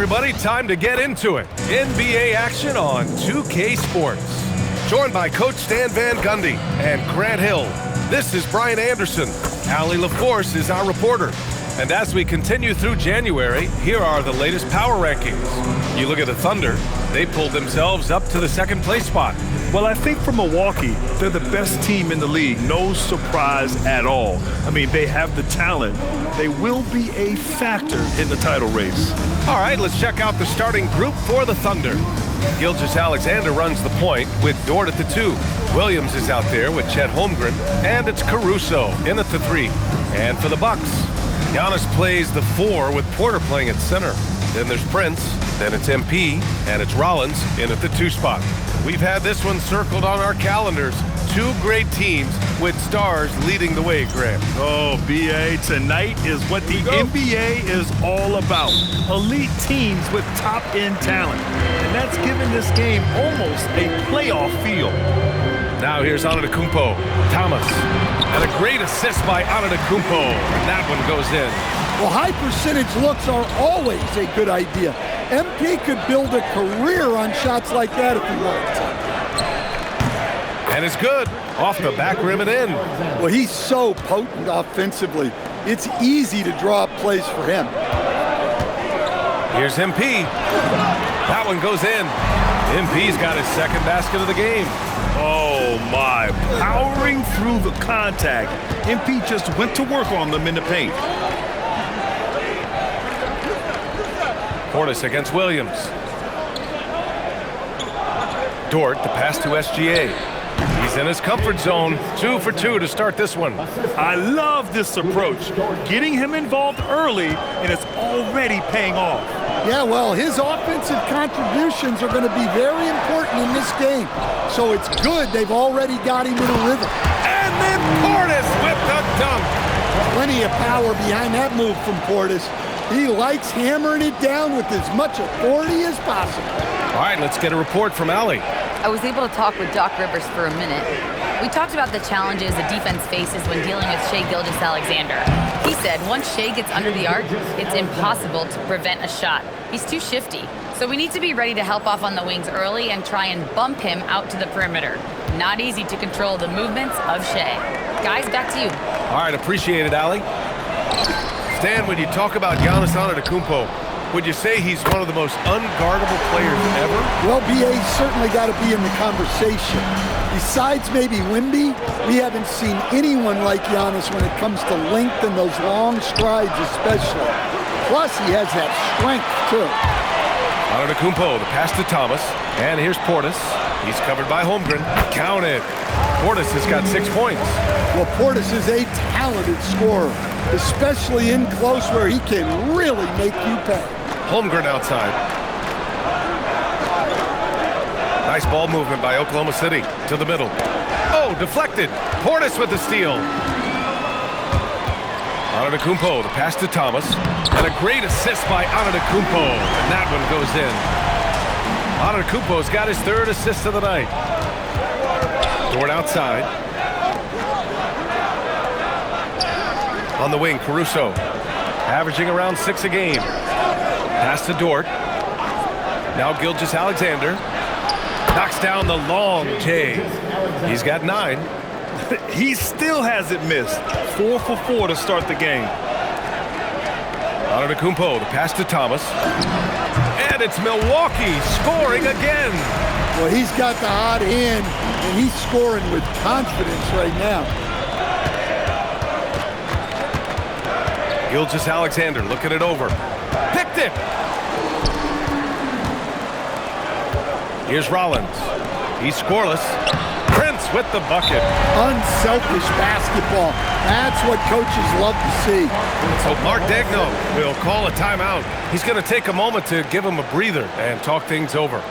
Everybody, time to get into it. NBA action on 2K Sports. Joined by Coach Stan Van Gundy and Grant Hill. This is Brian Anderson. Allie LaForce is our reporter. And as we continue through January, here are the latest power rankings. You look at the Thunder, they pulled themselves up to the second place spot. Well, I think for Milwaukee, they're the best team in the league. No surprise at all. I mean, they have the talent. They will be a factor in the title race. All right, let's check out the starting group for the Thunder. Gilgeous-Alexander runs the point with Dort at the 2. Williams is out there with Chet Holmgren, and it's Caruso in at the 3. And for the Bucks, Giannis plays the 4 with Porter playing at center. Then there's Prince, then it's MP, and it's Rollins in at the 2 spot. We've had this one circled on our calendars. 2 great teams with stars leading the way, Grant. Oh, B.A., tonight is what the NBA is all about. Elite teams with top-end talent. And that's given this game almost a playoff feel. Now here's Antetokounmpo. Thomas. And a great assist by Antetokounmpo. And that one goes in. Well, high percentage looks are always a good idea. MP could build a career on shots like that if he wanted to. And it's good. Off the back rim and in. Well, he's so potent offensively. It's easy to draw up plays for him. Here's MP. That one goes in. MP's got his second basket of the game. Oh, my. Powering through the contact. MP just went to work on them in the paint. Portis against Williams. Dort, the pass to SGA. He's in his comfort zone. 2 for 2 to start this one. I love this approach. Getting him involved early, and it's already paying off. Yeah, well, his offensive contributions are going to be very important in this game. So it's good they've already got him in a rhythm. And then Portis with the dunk. Plenty of power behind that move from Portis. He likes hammering it down with as much authority as possible. All right, let's get a report from Allie. I was able to talk with Doc Rivers for a minute. We talked about the challenges the defense faces when dealing with Shai Gilgeous-Alexander. He said once Shai gets under the arc, it's impossible to prevent a shot. He's too shifty. So we need to be ready to help off on the wings early and try and bump him out to the perimeter. Not easy to control the movements of Shai. Guys, back to you. All right, appreciate it, Allie. Stan, when you talk about Giannis Antetokounmpo, would you say he's one of the most unguardable players ever? Well, BA's certainly got to be in the conversation. Besides maybe Wemby, we haven't seen anyone like Giannis when it comes to length and those long strides especially. Plus, he has that strength, too. Antetokounmpo, the pass to Thomas. And here's Portis. He's covered by Holmgren. Count it. Portis has got 6 points. Well, Portis is a talented scorer, especially in close where he can really make you pay. Holmgren outside. Nice ball movement by Oklahoma City to the middle. Oh, deflected. Portis with the steal. Antetokounmpo, the pass to Thomas. And a great assist by Antetokounmpo. And that one goes in. Antetokounmpo's got his third assist of the night. Dort outside. On the wing, Caruso. Averaging around 6 a game. Pass to Dort. Now Gilgeous-Alexander. Knocks down the long J. He's got 9. He still hasn't missed. 4 for 4 to start the game. Antetokounmpo, the pass to Thomas. And it's Milwaukee scoring again. Well, he's got the hot hand, and he's scoring with confidence right now. Gilgeous-Alexander looking it over. Picked it. Here's Rollins. He's scoreless. Prince with the bucket. Unselfish basketball. That's what coaches love to see. So Mark Daigneault will call a timeout. He's going to take a moment to give him a breather and talk things over.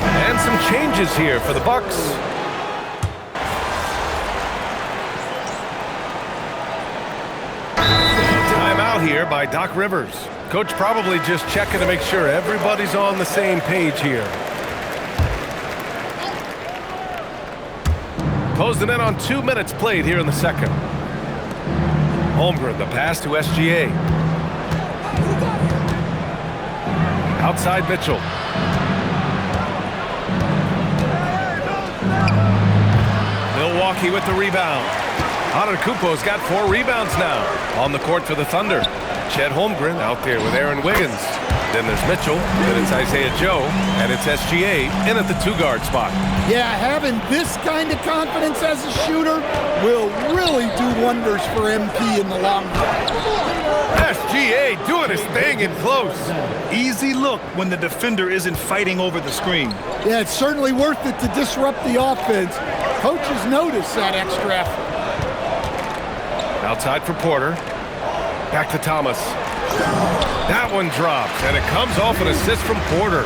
And some changes here for the Bucks. Timeout here by Doc Rivers. Coach probably just checking to make sure everybody's on the same page here. Closing in on 2 minutes played here in the second. Holmgren, the pass to SGA. Outside Mitchell. Milwaukee with the rebound. Antetokounmpo's got 4 rebounds now on the court for the Thunder. Chet Holmgren out there with Aaron Wiggins. Then there's Mitchell, then it's Isaiah Joe, and it's SGA in at the 2-guard spot. Yeah, having this kind of confidence as a shooter will really do wonders for MP in the long run. SGA doing his thing in close. Easy look when the defender isn't fighting over the screen. Yeah, it's certainly worth it to disrupt the offense. Coaches notice that extra effort. Outside for Porter. Back to Thomas. That one drops, and it comes off an assist from Porter.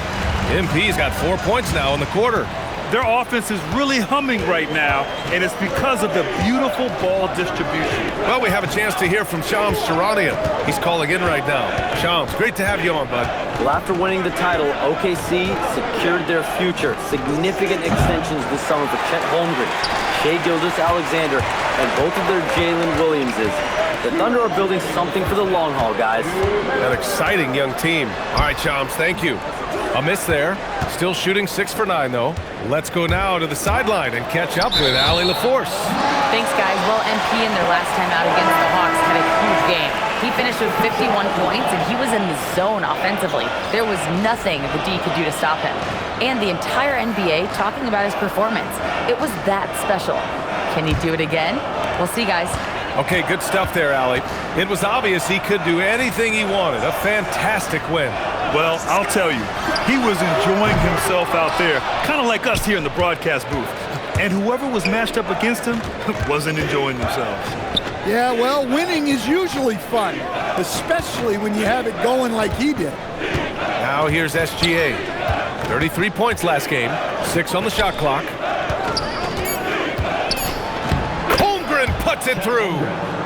MP's got 4 points now in the quarter. Their offense is really humming right now, and it's because of the beautiful ball distribution. Well, we have a chance to hear from Shams Charania. He's calling in right now. Shams, great to have you on, bud. Well, after winning the title, OKC secured their future. Significant extensions this summer for Chet Holmgren, Shai Gilgeous-Alexander, and both of their Jalen Williamses. The Thunder are building something for the long haul, guys. An exciting young team. All right, Shams, thank you. A miss there. Still shooting 6 for 9, though. Let's go now to the sideline and catch up with Allie LaForce. Thanks, guys. Well, MP in their last time out against the Hawks had a huge game. He finished with 51 points, and he was in the zone offensively. There was nothing the D could do to stop him. And the entire NBA talking about his performance. It was that special. Can he do it again? We'll see, guys. Okay, good stuff there, Allie. It was obvious he could do anything he wanted. A fantastic win. Well, I'll tell you, he was enjoying himself out there, kind of like us here in the broadcast booth. And whoever was matched up against him wasn't enjoying themselves. Yeah, well, winning is usually fun, especially when you have it going like he did. Now here's SGA. 33 points last game, 6 on the shot clock. Holmgren puts it through.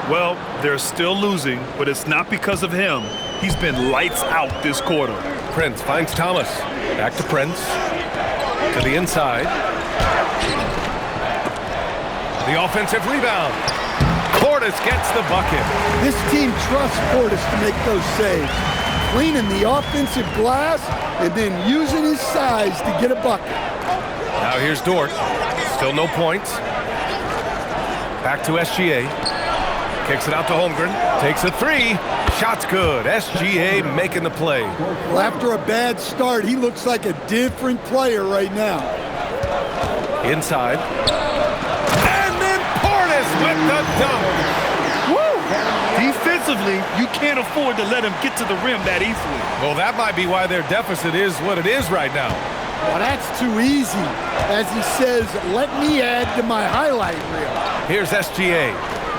Well, they're still losing, but it's not because of him. He's been lights out this quarter. Prince finds Thomas. Back to Prince. To the inside. The offensive rebound. Portis gets the bucket. This team trusts Portis to make those saves. Cleaning the offensive glass and then using his size to get a bucket. Now here's Dort. Still no points. Back to SGA. Kicks it out to Holmgren. Takes a 3. Shot's good. SGA making the play. Well, after a bad start, he looks like a different player right now. Inside. And then Portis with the dunk. Woo! Defensively, you can't afford to let him get to the rim that easily. Well, that might be why their deficit is what it is right now. Well, that's too easy. As he says, let me add to my highlight reel. Here's SGA.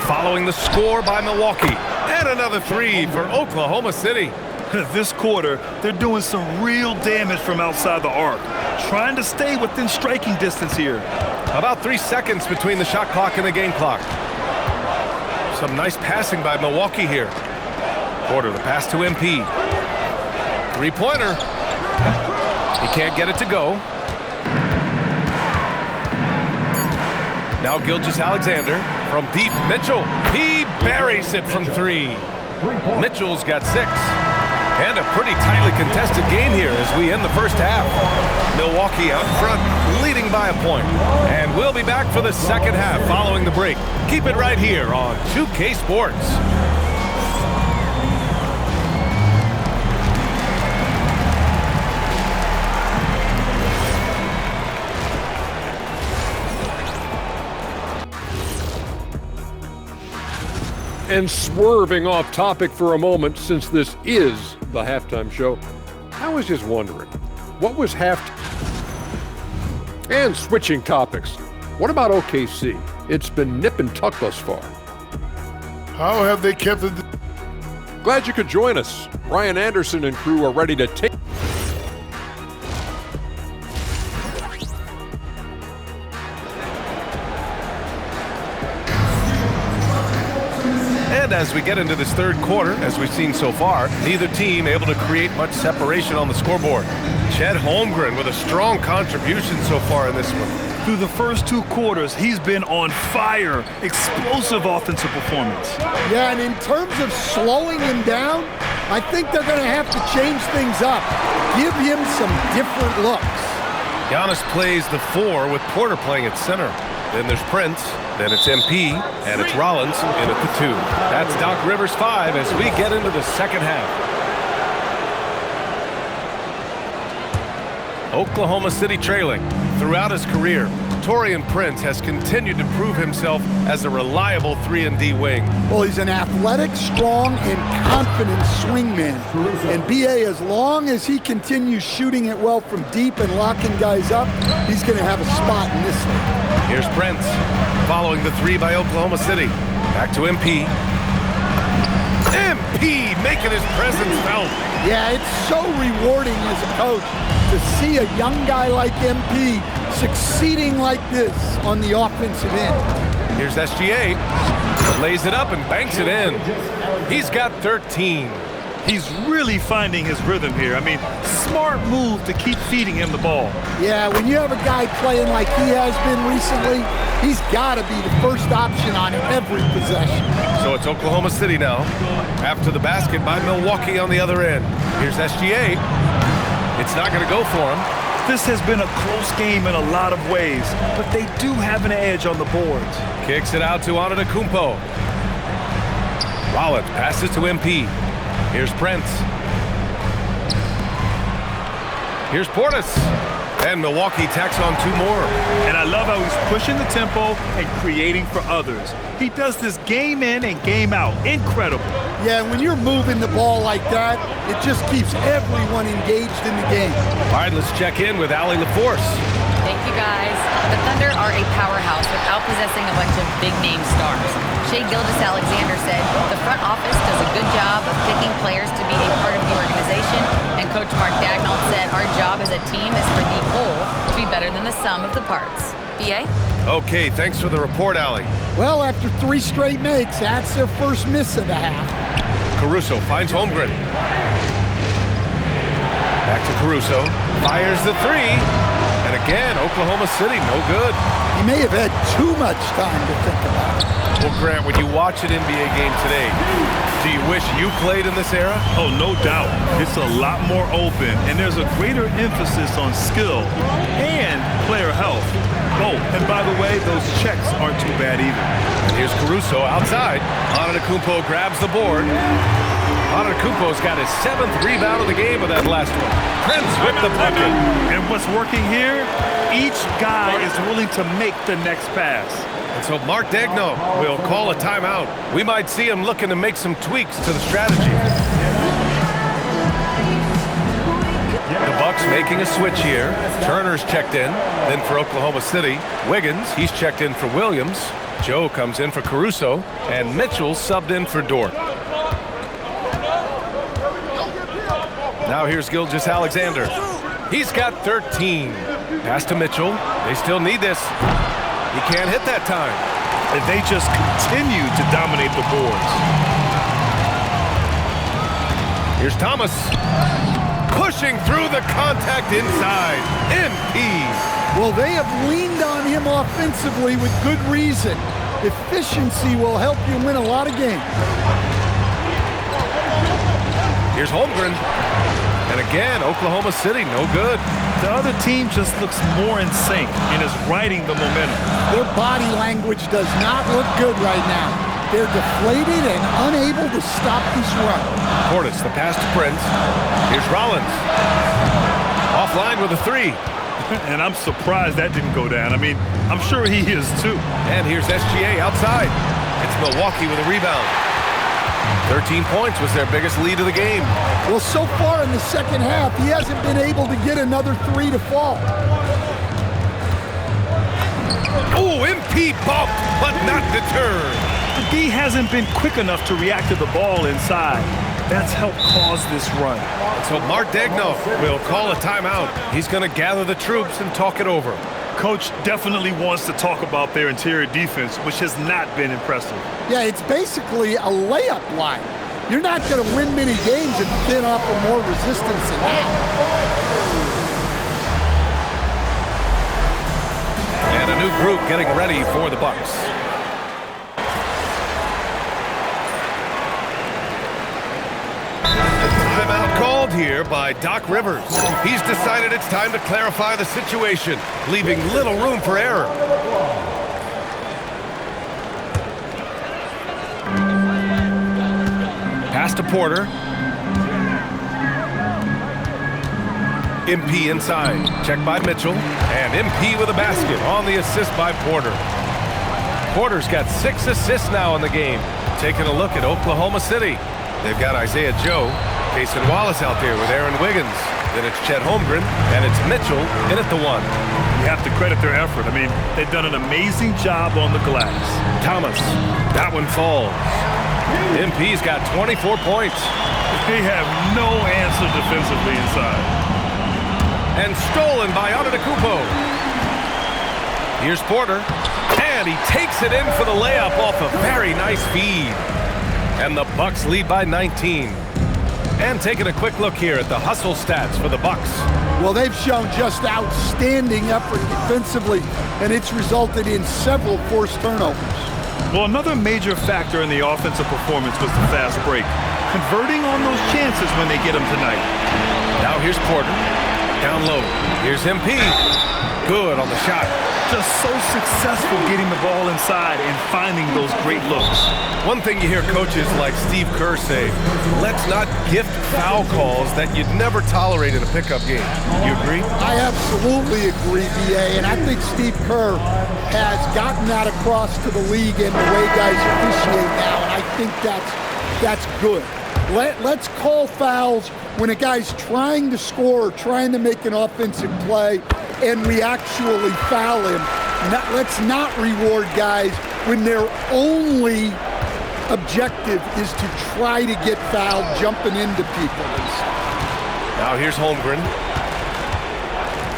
Following the score by Milwaukee. And another 3 for Oklahoma City. This quarter, they're doing some real damage from outside the arc, trying to stay within striking distance here. About 3 seconds between the shot clock and the game clock. Some nice passing by Milwaukee here. Porter, the pass to MP. Three-pointer. He can't get it to go. Now Gilgeous-Alexander from deep. Mitchell, he buries it from 3. Mitchell's got 6. And a pretty tightly contested game here as we end the first half. Milwaukee out front, leading by a point. And we'll be back for the second half following the break. Keep it right here on 2K Sports. And swerving off topic for a moment, since this is the halftime show, I was just wondering, what was And switching topics, what about OKC? It's been nip and tuck thus far. How have they kept it? Glad you could join us. Ryan Anderson and crew are ready to take. And as we get into this third quarter, as we've seen so far, neither team able to create much separation on the scoreboard. Chet Holmgren with a strong contribution so far in this one. Through the first 2 quarters, he's been on fire. Explosive offensive performance. Yeah, and in terms of slowing him down, I think they're going to have to change things up. Give him some different looks. Giannis plays the 4 with Porter playing at center. Then there's Prince, then it's MP, and it's Rollins in at the 2. That's Doc Rivers 5 as we get into the second half. Oklahoma City trailing. Throughout his career, Taurean Prince has continued to prove himself as a reliable 3-and-D wing. Well, he's an athletic, strong, and confident swingman. And B.A., as long as he continues shooting it well from deep and locking guys up, he's going to have a spot in this league. Here's Prince, following the 3 by Oklahoma City. Back to MP. MP making his presence felt. Yeah, it's so rewarding as a coach to see a young guy like MP succeeding like this on the offensive end. Here's SGA. Lays it up and banks it in. He's got 13. He's really finding his rhythm here. I mean, smart move to keep feeding him the ball. Yeah, when you have a guy playing like he has been recently, he's got to be the first option on every possession. So it's Oklahoma City now. After the basket by Milwaukee on the other end. Here's SGA. It's not going to go for him. This has been a close game in a lot of ways, but they do have an edge on the boards. Kicks it out to Antetokounmpo. Rollins passes to MP. Here's Prince. Here's Portis. And Milwaukee tacks on 2 more. And I love how he's pushing the tempo and creating for others. He does this game in and game out. Incredible. Yeah, when you're moving the ball like that, it just keeps everyone engaged in the game. All right, let's check in with Allie LaForce. Thank you, guys. The Thunder are a powerhouse without possessing a bunch of big-name stars. Shai Gilgeous-Alexander said the front office does a good job of picking players to be a part of the organization, and Coach Mark Daigneault said our job as a team is for the whole to be better than the sum of the parts. B.A.? Okay, thanks for the report, Allie. Well, after 3 straight makes, that's their first miss of the half. Caruso finds Holmgren. Back to Caruso. Fires the 3. And again, Oklahoma City, no good. He may have had too much time to think about it. Well, Grant, when you watch an NBA game today, do you wish you played in this era? Oh, no doubt. It's a lot more open, and there's a greater emphasis on skill and player health. Oh, and by the way, those checks aren't too bad either. And here's Caruso outside. Antetokounmpo grabs the board. Antetokounmpo's got his 7th rebound of the game with that last one. Prince with the bucket. And what's working here? Each guy is willing to make the next pass. And so Mark Daigneault will call a timeout. We might see him looking to make some tweaks to the strategy. The Bucks making a switch here. Turner's checked in. Then for Oklahoma City, Wiggins, he's checked in for Williams. Joe comes in for Caruso. And Mitchell subbed in for Dort. Now here's Gilgeous-Alexander. He's got 13. Pass to Mitchell. They still need this. He can't hit that time. And they just continue to dominate the boards. Here's Thomas. Pushing through the contact inside. MP. Well, they have leaned on him offensively with good reason. Efficiency will help you win a lot of games. Here's Holmgren. And again, Oklahoma City, no good. The other team just looks more in sync and is riding the momentum. Their body language does not look good right now. They're deflated and unable to stop this run. Portis, the pass to Prince. Here's Rollins. Offline with a 3. And I'm surprised that didn't go down. I mean, I'm sure he is too. And here's SGA outside. It's Milwaukee with a rebound. 13 points was their biggest lead of the game. Well, so far in the second half, he hasn't been able to get another 3 to fall. Oh, MP bumped, but not deterred. The D hasn't been quick enough to react to the ball inside. That's helped cause this run. So Mark Daigneault will call a timeout. He's going to gather the troops and talk it over. Coach definitely wants to talk about their interior defense, which has not been impressive. Yeah, it's basically a layup line. You're not going to win many games if you can't offer more resistance than that. And a new group getting ready for the Bucks. Timeout called here by Doc Rivers. He's decided it's time to clarify the situation, leaving little room for error. Pass to Porter. MP inside. Check by Mitchell. And MP with a basket on the assist by Porter. Porter's got 6 assists now in the game. Taking a look at Oklahoma City. They've got Isaiah Joe, Cason Wallace out there with Aaron Wiggins. Then it's Chet Holmgren, and it's Mitchell in at the 1. You have to credit their effort. I mean, they've done an amazing job on the glass. Thomas, that one falls. MP's got 24 points. They have no answer defensively inside. And stolen by Antetokounmpo. Here's Porter, and he takes it in for the layup off a very nice feed. And the Bucks lead by 19. And taking a quick look here at the hustle stats for the Bucks. Well, they've shown just outstanding effort defensively, and it's resulted in several forced turnovers. Well, another major factor in the offensive performance was the fast break. Converting on those chances when they get them tonight. Now here's Porter. Down low. Here's MP. Good on the shot. Just so successful getting the ball inside and finding those great looks. One thing you hear coaches like Steve Kerr say, let's not gift foul calls that you'd never tolerate in a pickup game. You agree? I absolutely agree, B.A., and I think Steve Kerr has gotten that across to the league and the way guys officiate now, and I think that's good. Let's call fouls when a guy's trying to score or trying to make an offensive play and we actually foul him. Let's not reward guys when their only objective is to try to get fouled jumping into people. Now here's Holmgren.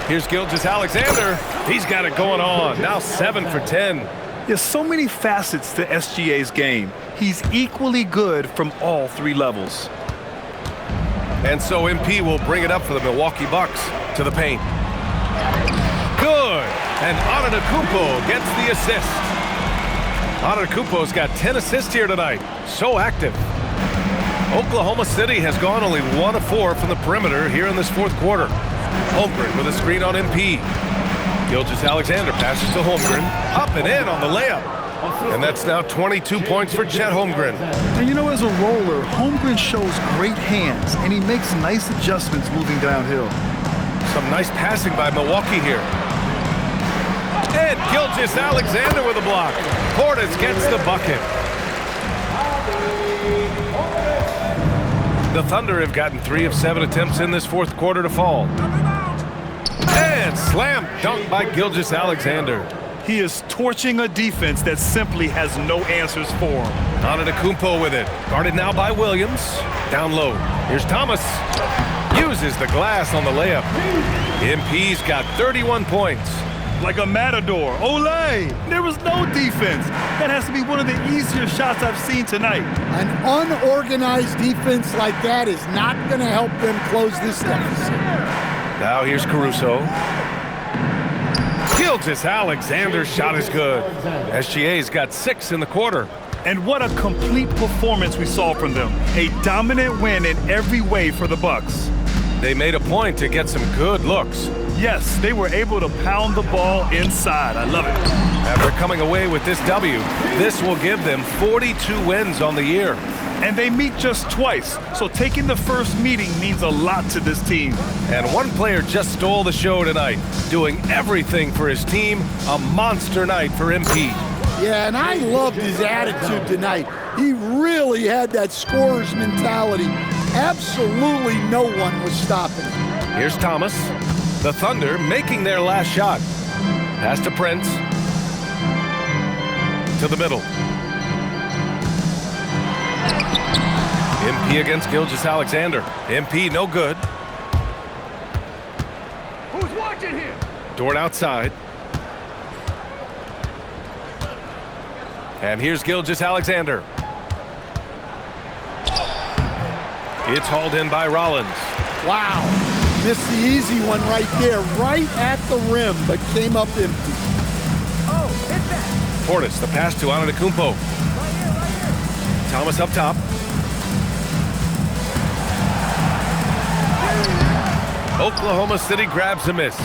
Here's Gilgeous-Alexander. He's got it going on. Now 7 for 10. There's so many facets to SGA's game. He's equally good from all 3 levels. And so MP will bring it up for the Milwaukee Bucks to the paint. Good. And Antetokounmpo gets the assist. Antetokounmpo's got 10 assists here tonight. So active. Oklahoma City has gone only 1 of 4 from the perimeter here in this 4th quarter. Holmgren with a screen on MP. Gilgeous-Alexander passes to Holmgren. Up and in on the layup. And that's now 22 points for Chet Holmgren. And you know, as a roller, Holmgren shows great hands, and he makes nice adjustments moving downhill. Some nice passing by Milwaukee here. And Gilgeous-Alexander with a block. Portis gets the bucket. The Thunder have gotten 3 of 7 attempts in this 4th quarter to fall. And slam dunk by Gilgeous-Alexander. He is torching a defense that simply has no answers for him. Antetokounmpo with it. Guarded now by Williams. Down low. Here's Thomas. Uses the glass on the layup. MP's got 31 points. Like a matador. Olay! There was no defense. That has to be one of the easier shots I've seen tonight. An unorganized defense like that is not going to help them close this deficit. Now here's Caruso. Gilgeous-Alexander's shot is good. SGA's got 6 in the quarter. And what a complete performance we saw from them. A dominant win in every way for the Bucks. They made a point to get some good looks. Yes, they were able to pound the ball inside. I love it. After coming away with this W, this will give them 42 wins on the year. And they meet just twice, so taking the first meeting means a lot to this team. And one player just stole the show tonight, doing everything for his team. A monster night for MP. Yeah, and I loved his attitude tonight. He really had that scorer's mentality. Absolutely no one was stopping him. Here's Thomas. The Thunder making their last shot. Pass to Prince. To the middle. MP against Gilgeous-Alexander. MP no good. Who's watching here? Dort outside. And here's Gilgeous-Alexander. It's hauled in by Rollins. Wow. Missed the easy one right there, right at the rim, but came up empty. Oh, hit that. Portis, the pass to Antetokounmpo. Thomas up top. Oklahoma City grabs a miss.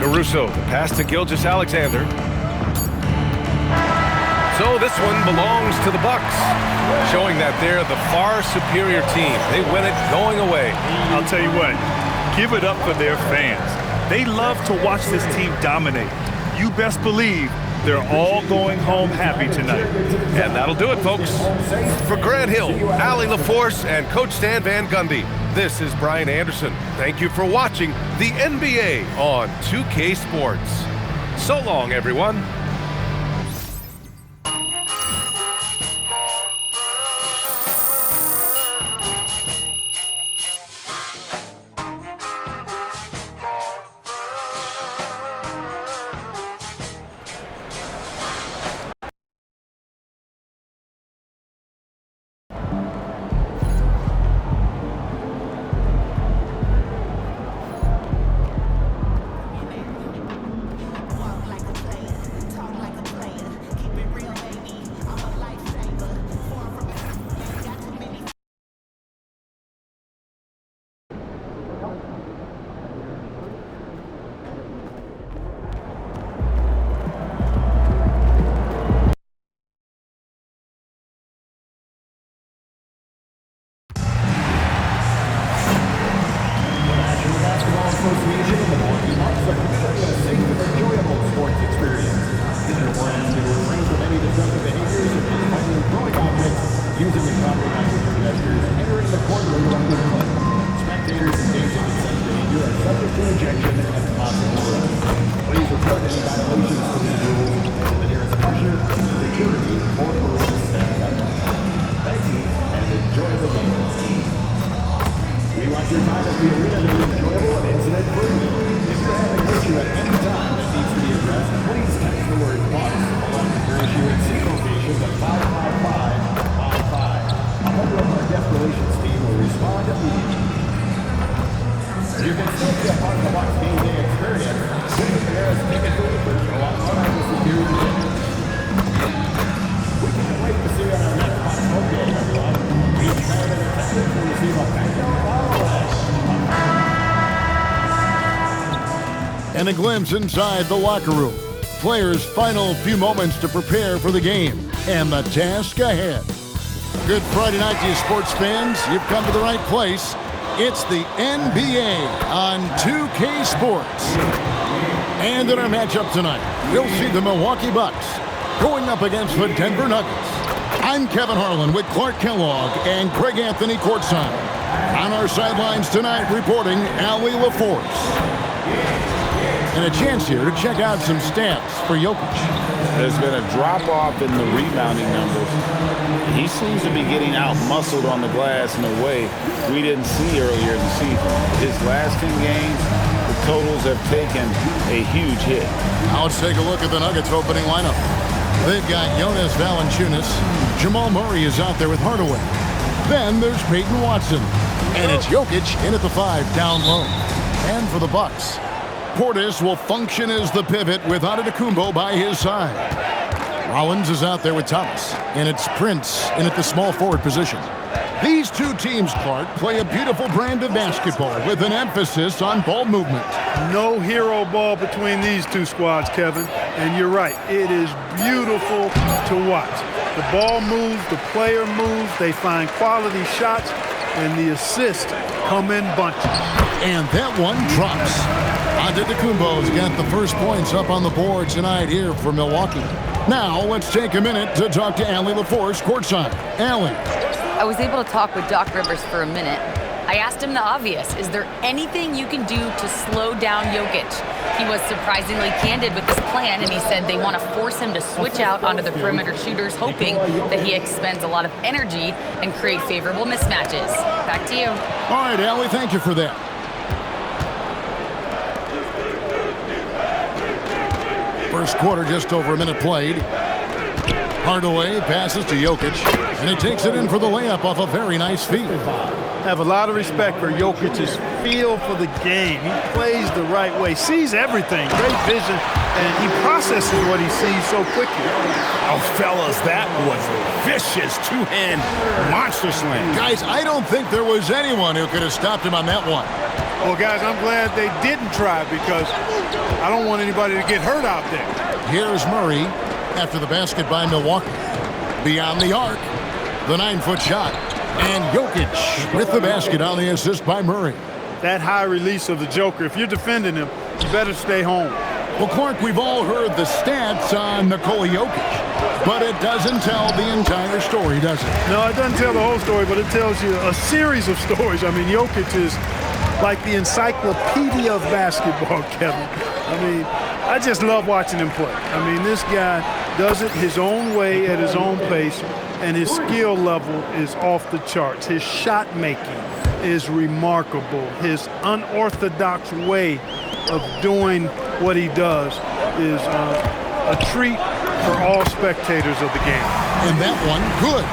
Caruso, the pass to Gilgeous-Alexander. So this one belongs to the Bucks, showing that they're the far superior team. They win it going away. I'll tell you what, give it up for their fans. They love to watch this team dominate. You best believe they're all going home happy tonight. And that'll do it, folks. For Grant Hill, Allie LaForce, and Coach Stan Van Gundy, this is Brian Anderson. Thank you for watching the NBA on 2K Sports. So long, everyone. And a glimpse inside the locker room. Players' final few moments to prepare for the game and the task ahead. Good Friday night to you, sports fans. You've come to the right place. It's the NBA on 2K Sports. And in our matchup tonight, we'll see the Milwaukee Bucks going up against the Denver Nuggets. I'm Kevin Harlan with Clark Kellogg and Greg Anthony courtside. On our sidelines tonight, reporting Allie LaForce. And a chance here to check out some stats for Jokic. There's been a drop-off in the rebounding numbers. He seems to be getting out-muscled on the glass in a way we didn't see earlier in the season. His last 10 games, the totals have taken a huge hit. Now let's take a look at the Nuggets opening lineup. They've got Jonas Valanciunas. Jamal Murray is out there with Hardaway. Then there's Peyton Watson. And it's Jokic in at the 5 down low. And for the Bucks, Portis will function as the pivot with Antetokounmpo by his side. Rollins is out there with Thomas. And it's Prince in at the small forward position. These two teams, Clark, play a beautiful brand of basketball with an emphasis on ball movement. No hero ball between these two squads, Kevin. And you're right, it is beautiful to watch. The ball moves, the player moves, they find quality shots, and the assists come in bunches. And that one drops. Antetokounmpo's got the first points up on the board tonight here for Milwaukee. Now let's take a minute to talk to Allie LaForce courtside. Allie. I was able to talk with Doc Rivers for a minute. I asked him the obvious. Is there anything you can do to slow down Jokic? He was surprisingly candid with his plan, and he said they want to force him to switch out onto the perimeter shooters, hoping that he expends a lot of energy and create favorable mismatches. Back to you. All right, Allie, thank you for that. First quarter, just over a minute played. Hardaway passes to Jokic, and he takes it in for the layup off a very nice feed. I have a lot of respect for Jokic's feel for the game. He plays the right way, sees everything, great vision, and he processes what he sees so quickly. Oh, fellas, that was a vicious two-hand monster slam. Guys, I don't think there was anyone who could have stopped him on that one. Well, guys, I'm glad they didn't try because I don't want anybody to get hurt out there. Here's Murray after the basket by Milwaukee. Beyond the arc, the 9-foot shot. And Jokic with the basket on the assist by Murray. That high release of the Joker, if you're defending him, you better stay home. Well, Clark, we've all heard the stats on Nikola Jokic, but it doesn't tell the entire story, does it? No, it doesn't tell the whole story, but it tells you a series of stories. I mean, Jokic is like the encyclopedia of basketball, Kevin. I mean, I just love watching him play. I mean, this guy does it his own way at his own pace, and his skill level is off the charts. His shot making is remarkable. His unorthodox way of doing what he does is a treat for all spectators of the game. And that one, good.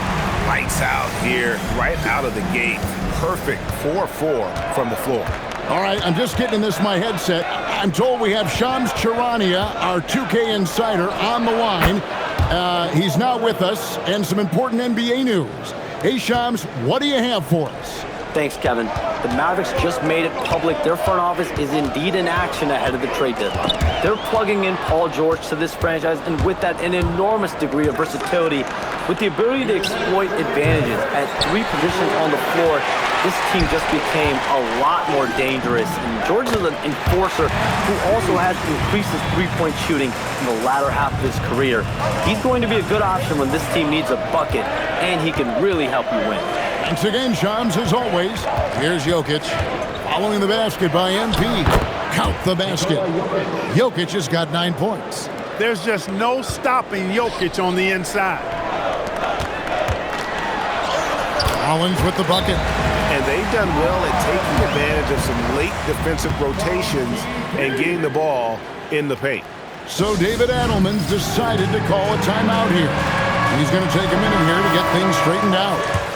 Lights out here, right out of the gate. Perfect 4-4 from the floor. All right, I'm just getting this in my headset. I'm told we have Shams Charania, our 2K insider, on the line. He's now with us, and some important NBA news. Hey, Shams, what do you have for us? Thanks, Kevin. The Mavericks just made it public their front office is indeed in action ahead of the trade deadline. They're plugging in Paul George to this franchise, and with that, an enormous degree of versatility with the ability to exploit advantages at 3 positions on the floor. This team just became a lot more dangerous, and George is an enforcer who also has increased his three-point shooting in the latter half of his career. He's going to be a good option when this team needs a bucket, and he can really help you win. Thanks again, Shams, as always. Here's Jokic, following the basket by MP. Count the basket. Jokic has got 9 points. There's just no stopping Jokic on the inside. Rollins with the bucket. And they've done well at taking advantage of some late defensive rotations and getting the ball in the paint. So David Adelman's decided to call a timeout here. He's going to take a minute here to get things straightened out.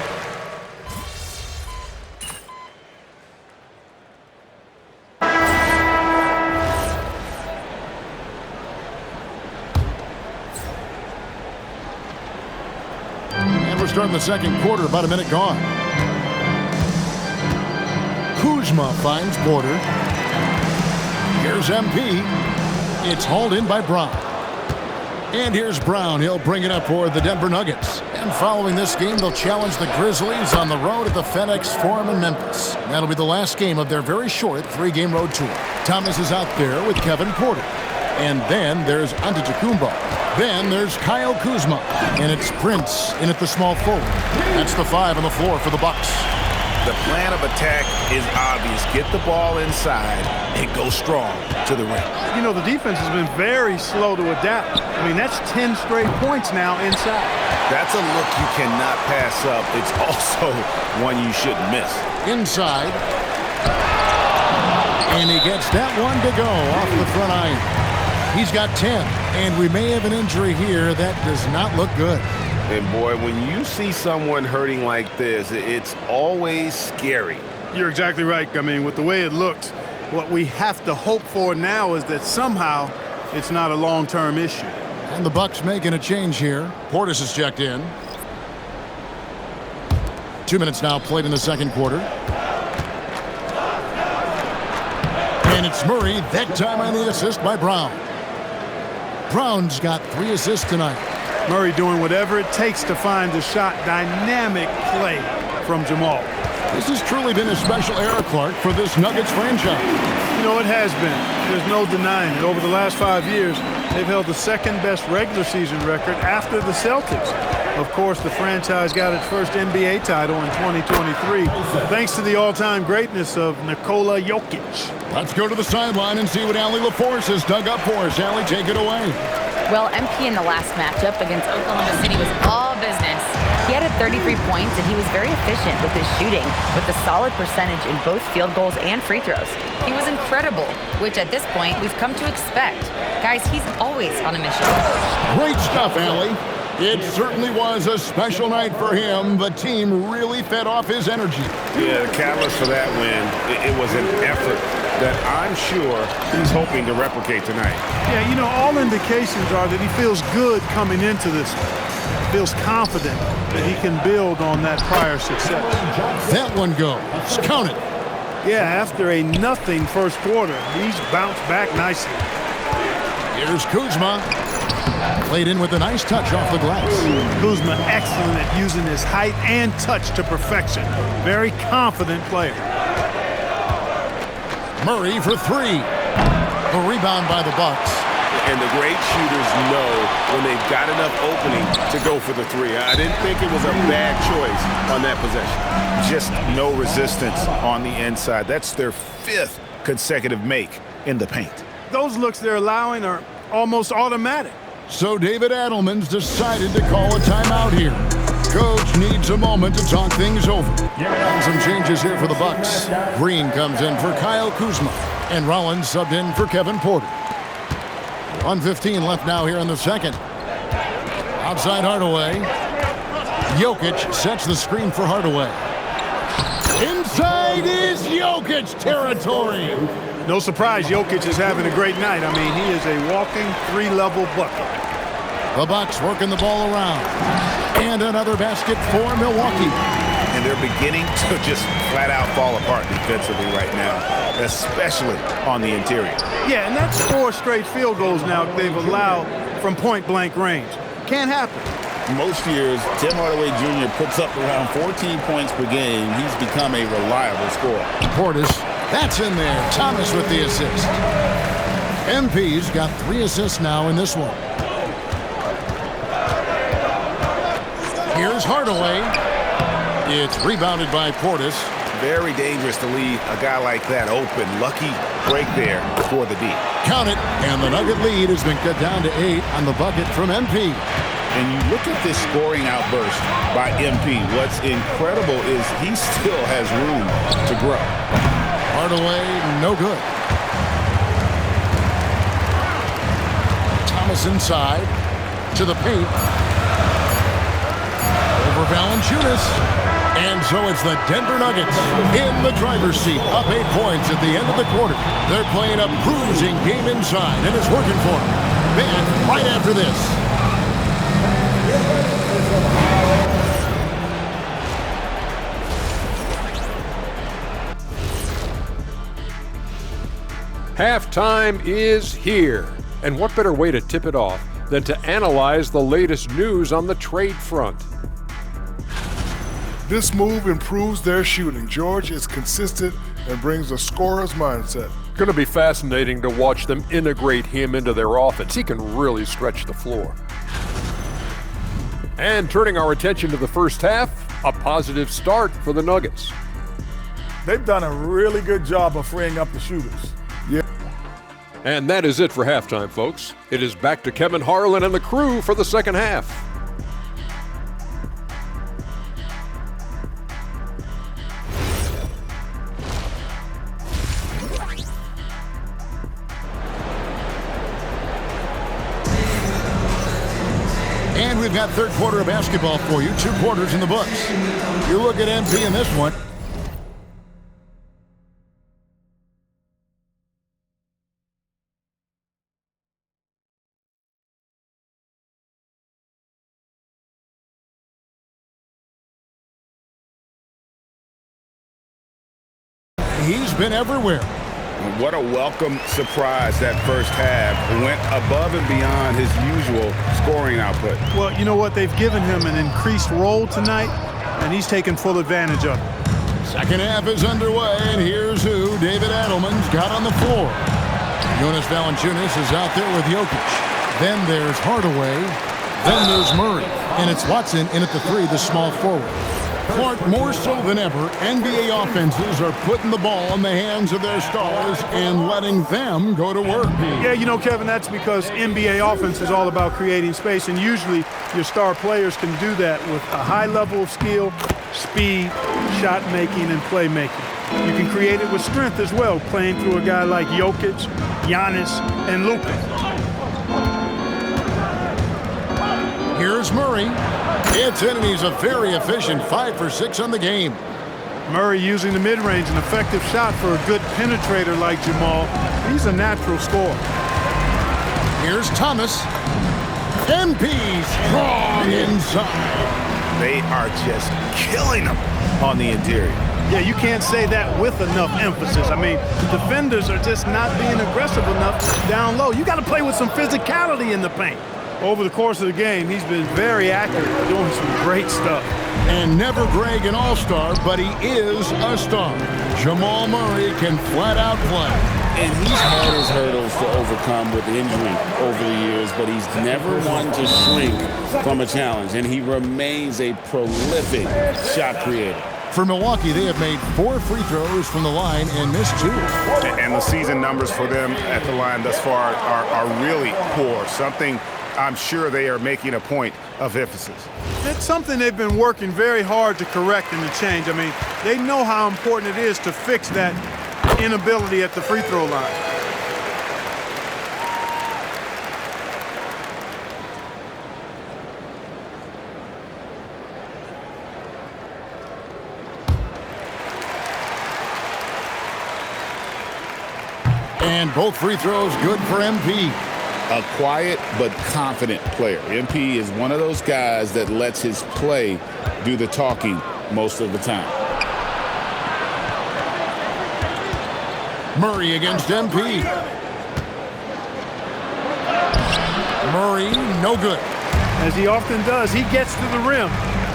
And we're starting the second quarter, about a minute gone. Kuzma finds Porter. Here's MP. It's hauled in by Brown. And here's Brown. He'll bring it up for the Denver Nuggets. And following this game, they'll challenge the Grizzlies on the road at the FedEx Forum in Memphis. That'll be the last game of their very short 3-game road tour. Thomas is out there with Kevin Porter. And then there's Antetokounmpo. Then there's Kyle Kuzma. And it's Prince in at the small forward. That's the 5 on the floor for the Bucks. The plan of attack is obvious. Get the ball inside and go strong to the rim. You know, the defense has been very slow to adapt. I mean, that's 10 straight points now inside. That's a look you cannot pass up. It's also one you shouldn't miss. Inside. And he gets that one to go off the front iron. He's got 10, and we may have an injury here that does not look good. And boy, when you see someone hurting like this, it's always scary. You're exactly right. I mean, with the way it looks, what we have to hope for now is that somehow it's not a long-term issue. And the Bucks making a change here. Portis is checked in. 2 minutes now played in the second quarter. And it's Murray, that time on the assist by Brown. Brown's got 3 assists tonight. Murray doing whatever it takes to find the shot. Dynamic play from Jamal. This has truly been a special era, Clark, for this Nuggets franchise. You know, it has been. There's no denying it. Over the last 5 years, they've held the second-best regular season record after the Celtics. Of course, the franchise got its first NBA title in 2023, thanks to the all-time greatness of Nikola Jokic. Let's go to the sideline and see what Allie LaForce has dug up for us. Allie, take it away. Well, MP in the last matchup against Oklahoma City was all business. He had 33 points, and he was very efficient with his shooting, with a solid percentage in both field goals and free throws. He was incredible, which at this point we've come to expect. Guys, he's always on a mission. Great stuff, Allie. It certainly was a special night for him. The team really fed off his energy. Yeah, the catalyst for that win, it was an effort that I'm sure he's hoping to replicate tonight. Yeah, you know, all indications are that he feels good coming into this. Feels confident that he can build on that prior success. That one goes. Count it. Yeah, after a nothing first quarter, he's bounced back nicely. Here's Kuzma. Played in with a nice touch off the glass. Kuzma excellent at using his height and touch to perfection. Very confident player. Murray for 3. A rebound by the Bucks. And the great shooters know when they've got enough opening to go for the 3. I didn't think it was a bad choice on that possession. Just no resistance on the inside. That's their 5th consecutive make in the paint. Those looks they're allowing are almost automatic. So David Adelman's decided to call a timeout here. Coach needs a moment to talk things over. And some changes here for the Bucks. Green comes in for Kyle Kuzma, and Rollins subbed in for Kevin Porter. 1:15 left now here in the second. Outside Hardaway. Jokic sets the screen for Hardaway. Inside is Jokic territory. No surprise Jokic is having a great night. I mean, he is a walking 3-level bucket. The Bucks working the ball around. And another basket for Milwaukee. And they're beginning to just flat out fall apart defensively right now, especially on the interior. Yeah, and that's 4 straight field goals now they've allowed from point-blank range. Can't happen. Most years, Tim Hardaway Jr. puts up around 14 points per game. He's become a reliable scorer. Portis, that's in there. Thomas with the assist. MP's got 3 assists now in this one. Here's Hardaway. It's rebounded by Portis. Very dangerous to leave a guy like that open. Lucky break there for the D. Count it, and the Nugget lead has been cut down to 8 on the bucket from MP. And you look at this scoring outburst by MP. What's incredible is he still has room to grow. Hardaway, no good. Thomas inside to the paint. Over Valanciunas. And so it's the Denver Nuggets in the driver's seat, up 8 points at the end of the quarter. They're playing a bruising game inside, and it's working for them. Back right after this. Halftime is here. And what better way to tip it off than to analyze the latest news on the trade front? This move improves their shooting. George is consistent and brings a scorer's mindset. Going to be fascinating to watch them integrate him into their offense. He can really stretch the floor. And turning our attention to the first half, a positive start for the Nuggets. They've done a really good job of freeing up the shooters. Yeah. And that is it for halftime, folks. It is back to Kevin Harlan and the crew for the second half. And we've got third quarter of basketball for you. 2 quarters in the books. You look at MP in this one. He's been everywhere. What a welcome surprise that first half. Went above and beyond his usual scoring output. Well, you know what? They've given him an increased role tonight, and he's taken full advantage of it. Second half is underway, and here's who David Adelman's got on the floor. Jonas Valanciunas is out there with Jokic. Then there's Hardaway. Then there's Murray. And it's Watson in at the 3, the small forward. Clark, more so than ever, NBA offenses are putting the ball in the hands of their stars and letting them go to work. Yeah, you know, Kevin, that's because NBA offense is all about creating space, and usually your star players can do that with a high level of skill, speed, shot making, and playmaking. You can create it with strength as well, playing through a guy like Jokic, Giannis, and Luka. Here's Murray. It's in, and he's a very efficient 5 for 6 on the game. Murray using the mid-range, an effective shot for a good penetrator like Jamal. He's a natural scorer. Here's Thomas. MP strong inside. They are just killing them on the interior. Yeah, you can't say that with enough emphasis. I mean, the defenders are just not being aggressive enough down low. You got to play with some physicality in the paint. Over the course of the game, he's been very accurate, doing some great stuff. And never Greg an all-star, but he is a star. Jamal Murray can flat out play. And he's had his hurdles to overcome with injury over the years, but he's never one to shrink from a challenge, and he remains a prolific shot creator. For Milwaukee, they have made 4 free throws from the line and missed 2. And the season numbers for them at the line thus far are really poor. Something I'm sure they are making a point of emphasis. It's something they've been working very hard to correct and to change. I mean, they know how important it is to fix that inability at the free throw line. And both free throws good for MP. A quiet but confident player. MP is one of those guys that lets his play do the talking most of the time. Murray against MP. Murray, no good. As he often does, he gets to the rim,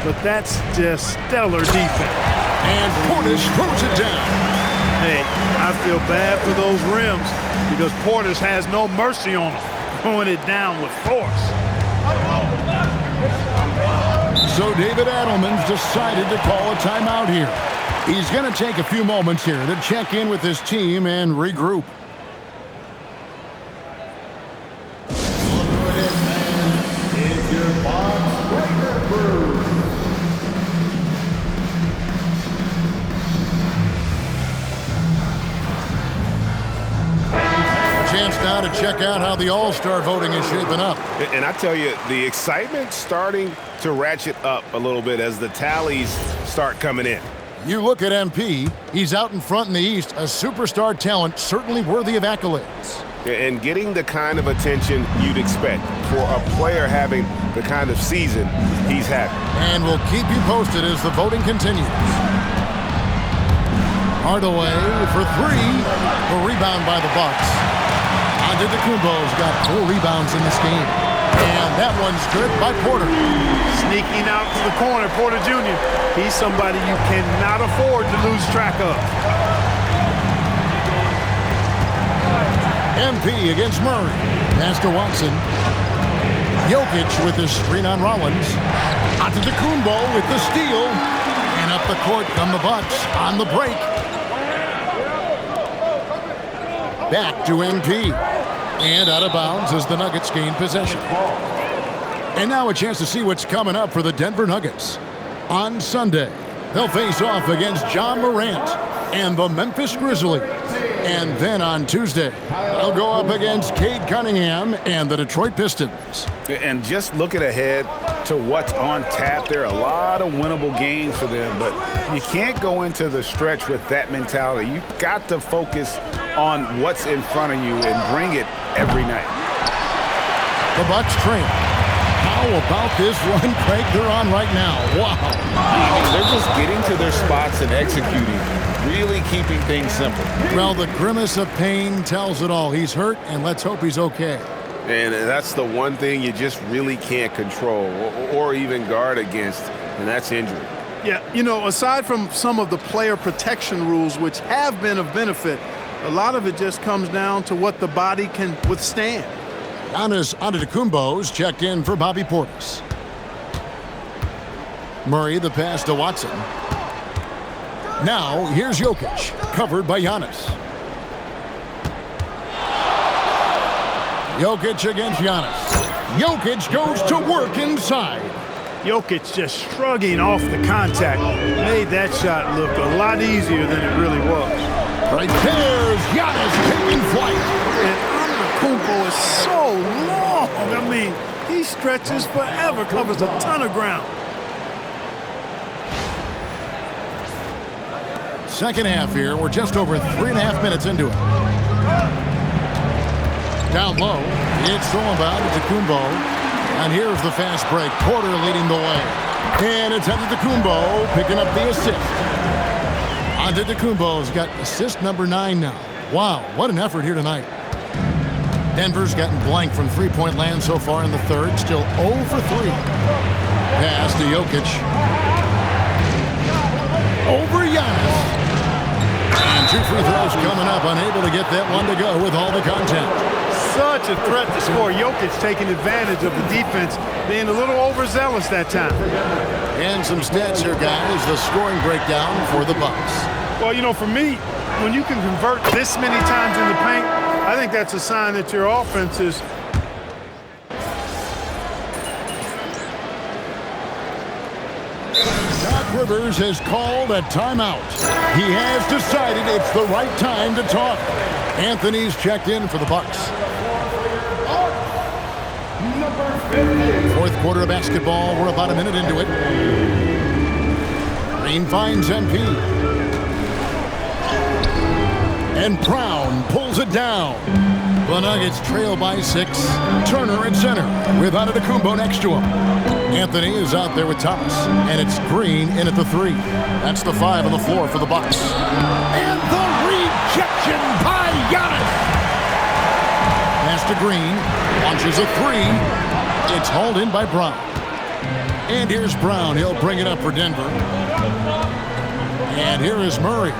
but that's just stellar defense. And Portis throws it down. Hey, I feel bad for those rims because Portis has no mercy on them, throwing it down with force. So David Adelman's decided to call a timeout here. He's going to take a few moments here to check in with his team and regroup. Chance now to check out how the All-Star voting is shaping up. And I tell you, the excitement's starting to ratchet up a little bit as the tallies start coming in. You look at MP, he's out in front in the East, a superstar talent, certainly worthy of accolades. And getting the kind of attention you'd expect for a player having the kind of season he's having. And we'll keep you posted as the voting continues. Hardaway for 3, a rebound by the Bucks. Antetokounmpo's got 4 rebounds in this game. And that one's good by Porter. Sneaking out to the corner, Porter Jr. He's somebody you cannot afford to lose track of. MP against Murray. Pass to Watson. Jokic with his screen on Rollins. Antetokounmpo with the steal. And up the court come the Bucks on the break. Back to MP. And out of bounds as the Nuggets gain possession. And now a chance to see what's coming up for the Denver Nuggets. On Sunday, they'll face off against John Morant and the Memphis Grizzlies. And then on Tuesday, they'll go up against Cade Cunningham and the Detroit Pistons. And just looking ahead to what's on tap, there are a lot of winnable games for them, but you can't go into the stretch with that mentality. You've got to focus on what's in front of you and bring it every night. The Bucks train. How about this run, Craig, they're on right now? Wow. I mean, they're just getting to their spots and executing, really keeping things simple. Well, the grimace of pain tells it all. He's hurt, and let's hope he's okay. And that's the one thing you just really can't control or even guard against, and that's injury. Yeah, you know, aside from some of the player protection rules, which have been of benefit, a lot of it just comes down to what the body can withstand. Giannis Antetokounmpo's checked in for Bobby Portis. Murray the pass to Watson. Now here's Jokic, covered by Giannis. Jokic against Giannis. Jokic goes to work inside. Jokic just shrugging off the contact. Made that shot look a lot easier than it really was. Right there's Giannis taking flight. And Antetokounmpo is so long. I mean, he stretches forever, covers a ton of ground. Second half here. We're just over 3.5 minutes into it. Down low, it's thrown by Antetokounmpo. And here's the fast break. Porter leading the way. And it's Antetokounmpo picking up the assist. Antetokounmpo's got assist number 9 now. Wow, what an effort here tonight. Denver's gotten blank from three-point land so far in the third. Still 0 for 3. Pass to Jokic. Over Giannis. And 2 free throws coming up. Unable to get that one to go with all the content. Such a threat to score. Jokic taking advantage of the defense, being a little overzealous that time. And some stats here, guys. The scoring breakdown for the Bucks. Well, you know, for me, when you can convert this many times in the paint, I think that's a sign that your offense is. Doc Rivers has called a timeout. He has decided it's the right time to talk. Anthony's checked in for the Bucks. Fourth quarter of basketball. We're about a minute into it. Green finds MP. And Brown pulls it down. The Nuggets trail by 6. Turner at center with Antetokounmpo next to him. Anthony is out there with Thomas. And it's Green in at the 3. That's the 5 on the floor for the Bucks. And the rejection by Giannis. Pass to Green. Launches a 3. It's hauled in by Brown. And here's Brown. He'll bring it up for Denver. And here is Murray.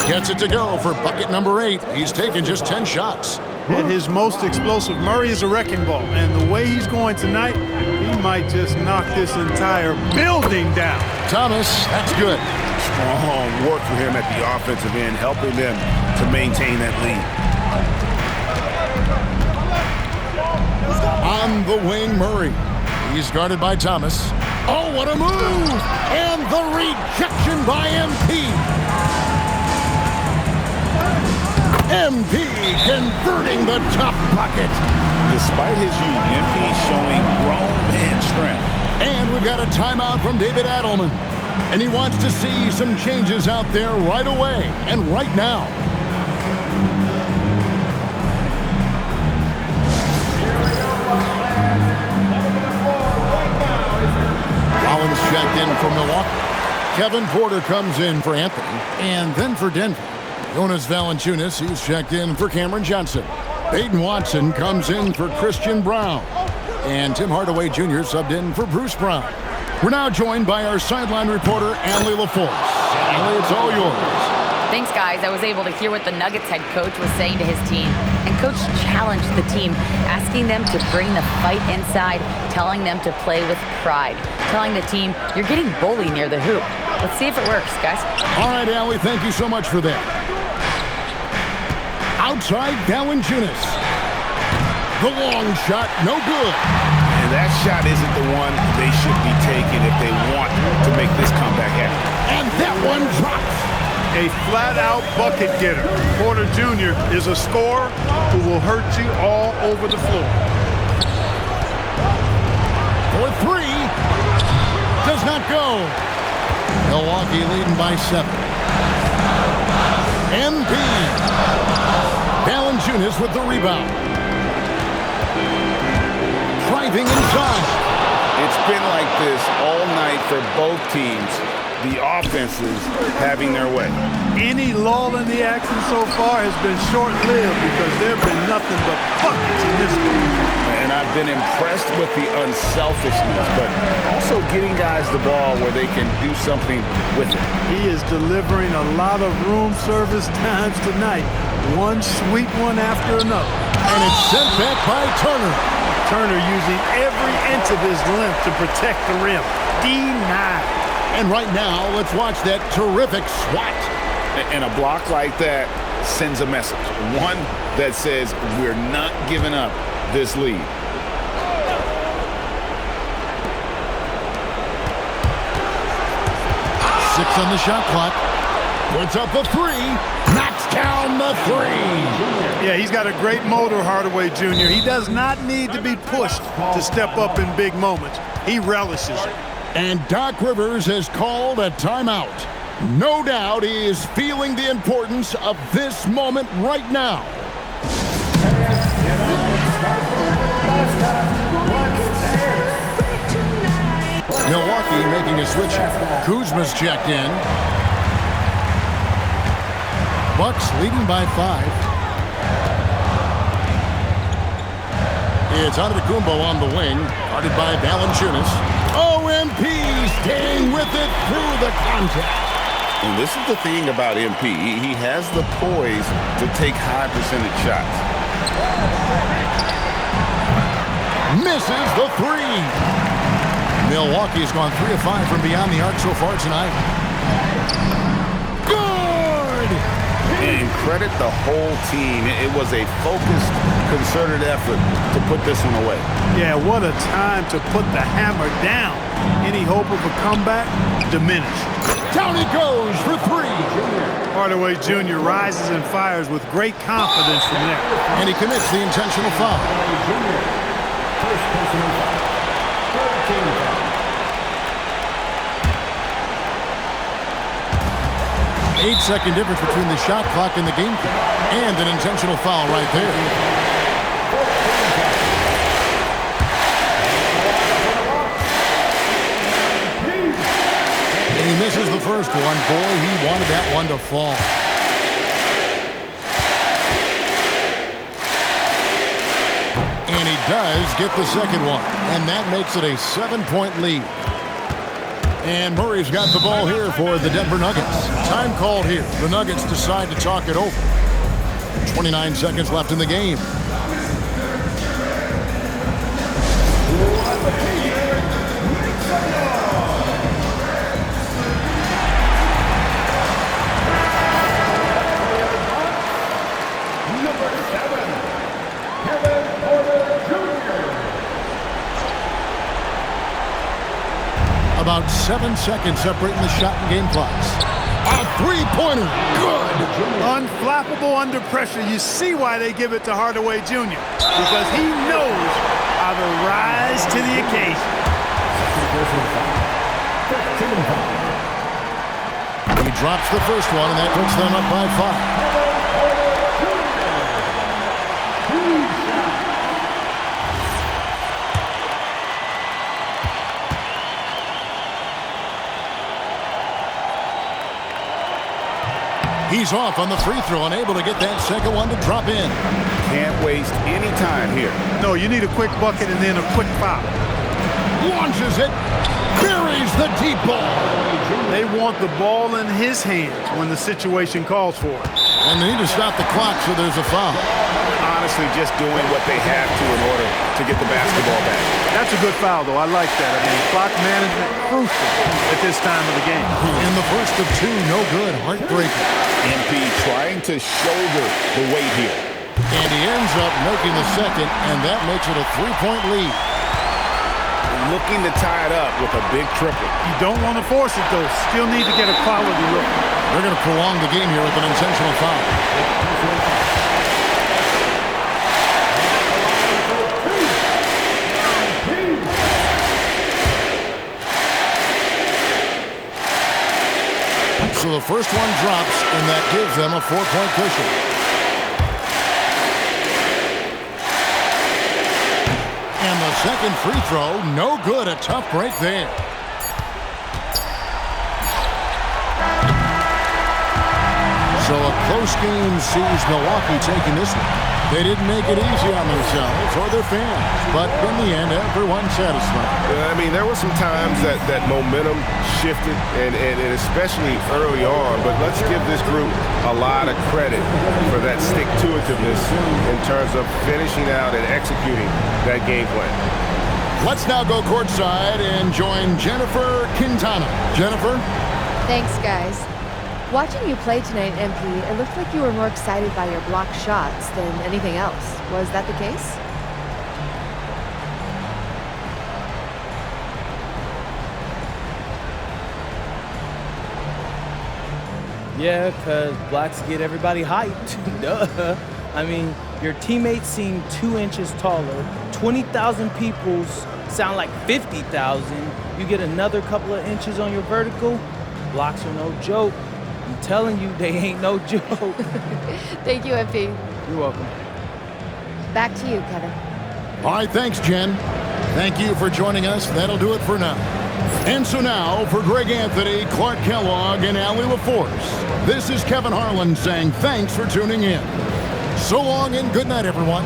Gets it to go for bucket number 8. He's taken just 10 shots. At his most explosive, Murray is a wrecking ball. And the way he's going tonight, he might just knock this entire building down. Thomas, that's good. Strong work for him at the offensive end, helping them to maintain that lead. On the wing, Murray. He's guarded by Thomas. Oh, what a move! And the rejection by MP. MP converting the tough bucket. Despite his youth, MP showing grown man strength. And we've got a timeout from David Adelman. And he wants to see some changes out there right away and right now. Rollins checked in for Milwaukee. Kevin Porter comes in for Anthony. And then for Denver, Jonas Valanciunas, he's checked in for Cameron Johnson. Peyton Watson comes in for Christian Brown. And Tim Hardaway Jr. subbed in for Bruce Brown. We're now joined by our sideline reporter, Annalie LaForce. Annalie, it's all yours. Thanks, guys. I was able to hear what the Nuggets head coach was saying to his team. And Coach challenged the team, asking them to bring the fight inside, telling them to play with pride, telling the team, you're getting bullied near the hoop. Let's see if it works, guys. All right, Allie, thank you so much for that. Outside Valanciunas. The long shot, no good. And that shot isn't the one they should be taking if they want to make this comeback happen. And that one drops. A flat-out bucket getter. Porter Jr. is a scorer who will hurt you all over the floor. For three. Does not go. Milwaukee leading by 7. Embiid. Valanciunas with the rebound. Driving inside. It's been like this all night for both teams. The offenses having their way. Any lull in the action so far has been short-lived because there have been nothing but buckets in this game. And I've been impressed with the unselfishness, but also getting guys the ball where they can do something with it. He is delivering a lot of room service times tonight. One sweet one after another. And it's sent back by Turner. Turner using every inch of his length to protect the rim. Denied. And right now, let's watch that terrific swat. And a block like that sends a message. One that says we're not giving up this lead. Six on the shot clock. Puts up a three. Knocks down the three. Yeah, he's got a great motor, Hardaway Jr. He does not need to be pushed to step up in big moments. He relishes it. And Doc Rivers has called a timeout. No doubt he is feeling the importance of this moment right now. Milwaukee making a switch. Kuzma's checked in. Bucks leading by 5. It's Antetokounmpo on the wing, guarded by Valanciunas. MP staying with it through the contact. And this is the thing about MP. He has the poise to take high percentage shots. Misses the three. Milwaukee has gone 3 of 5 from beyond the arc so far tonight. Good! And credit the whole team. It was a focused, concerted effort to put this one away. Yeah, what a time to put the hammer down. Any hope of a comeback? Diminished. Down he goes for 3. Hardaway Jr. rises and fires with great confidence from there. And he commits the intentional foul. 8-second difference between the shot clock and the game clock. And an intentional foul right there. He misses the first one. Boy, he wanted that one to fall. And he does get the second one. And that makes it a 7-point lead. And Murray's got the ball here for the Denver Nuggets. Time called here. The Nuggets decide to talk it over. 29 seconds left in the game. About 7 seconds separating the shot and game clocks. A three-pointer. Good. Unflappable under pressure. You see why they give it to Hardaway Jr. Because he knows how to rise to the occasion. He drops the first one, and that puts them up by 5. He's off on the free throw, unable to get that second one to drop in. Can't waste any time here. No, you need a quick bucket and then a quick foul. Launches it, buries the deep ball. They want the ball in his hands when the situation calls for it. And they need to stop the clock, so there's a foul. honestly just doing what they have to in order to get the basketball back. That's a good foul, though. I like that. I mean, clock management crucial at this time of the game. In the first of two, no good. Heartbreaker. MP trying to shoulder the weight here. And he ends up making the second, and that makes it a 3-point lead. Looking to tie it up with a big triple. You don't want to force it, though. Still need to get a quality look. They're going to prolong the game here with an intentional foul. So the first one drops, and that gives them a 4-point cushion. And the second free throw, no good. A tough break there. So a close game sees Milwaukee taking this one. They didn't make it easy on themselves or their fans, but in the end, everyone's satisfied. I mean, there were some times that momentum shifted, and especially early on, but let's give this group a lot of credit for that stick-to-itiveness in terms of finishing out and executing that game plan. Let's now go courtside and join Jennifer Quintana. Jennifer? Thanks, guys. Watching you play tonight, MP, it looked like you were more excited by your block shots than anything else. Was that the case? Yeah, because blocks get everybody hyped. Duh. I mean, your teammates seem 2 inches taller. 20,000 people sound like 50,000. You get another couple of inches on your vertical. Blocks are no joke. I'm telling you, they ain't no joke. Thank you, MP. You're welcome. Back to you, Kevin. All right, thanks, Jen. Thank you for joining us. That'll do it for now. And so now, for Greg Anthony, Clark Kellogg, and Allie LaForce, this is Kevin Harlan saying thanks for tuning in. So long and good night, everyone.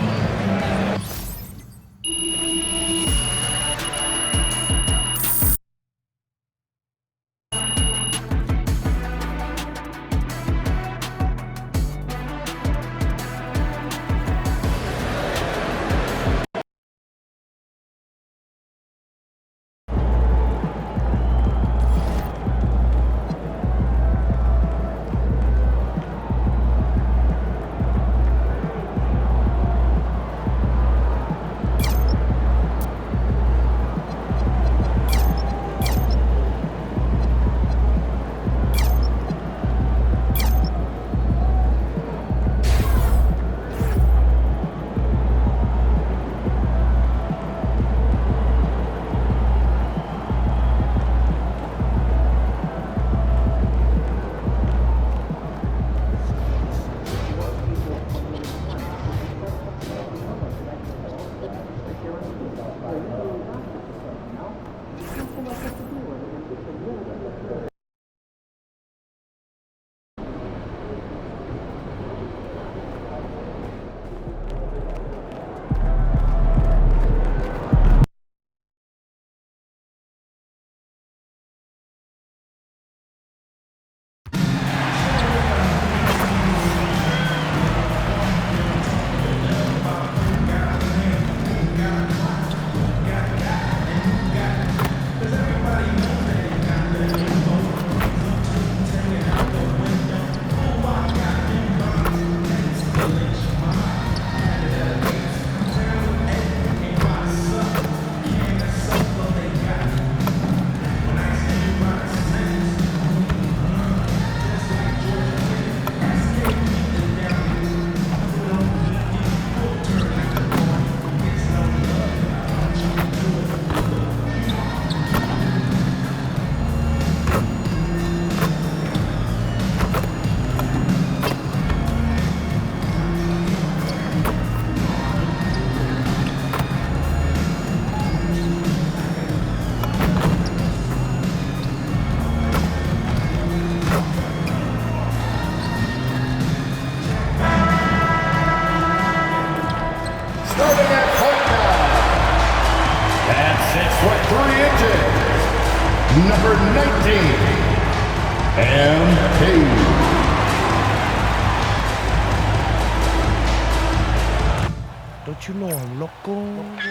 number 19, MP. Walk on.